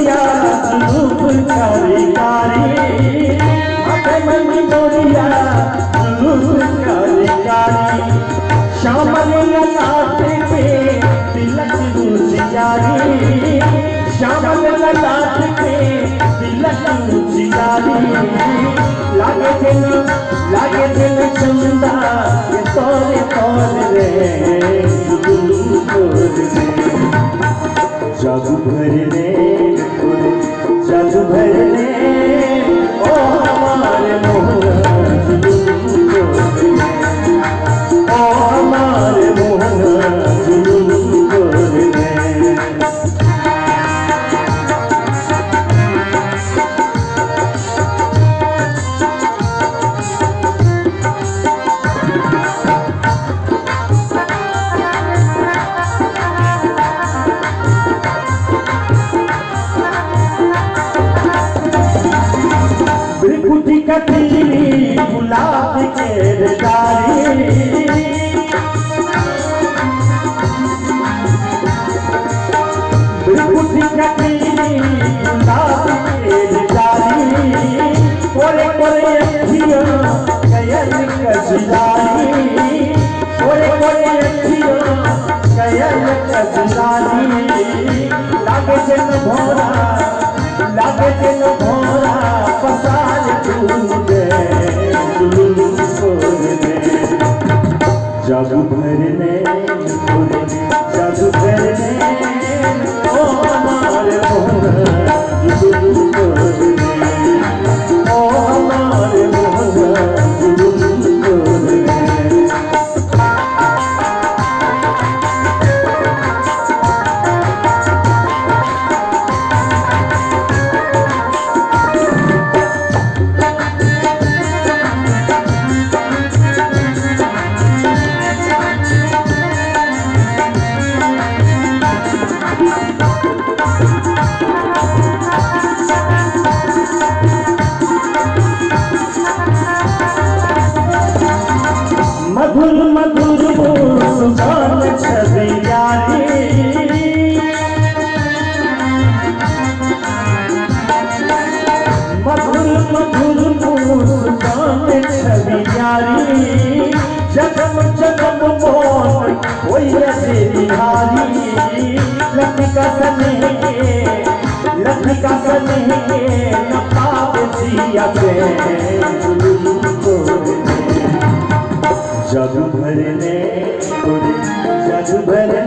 मोरिया रूप कारी कारी माथे मन मोरिया रूप कारी कारी श्यामल ललाट पे तिलक रुचियारी श्यामल ललाट पे तिलक रुचियारी लागे दिन चंदा ये तोरे तोरे रे जादू भरने जादू भरने ओ हमारे मोहना ओ हमारे मोहना जुलूम भरने कटीली गुलाब के डाली कटीली गुलाब के डाली कोरे कोरे अखियों कयल कजलाली कोरे कोरे अखियों कयल कजलाली लागे जन भोरा पसार जादू भरने जादू भरने ओ हमारे मोहना जुलूम भरने ओ हमारे मोहना जुलूम भरने मधुर मधुर मुस्कान छवि यारी मधुर मधुर मुस्कान छवि यारी जगम जगम मोहन कोई ऐसे बिहारी लतिका सने न पाप दिया जादू भरने जादू भरने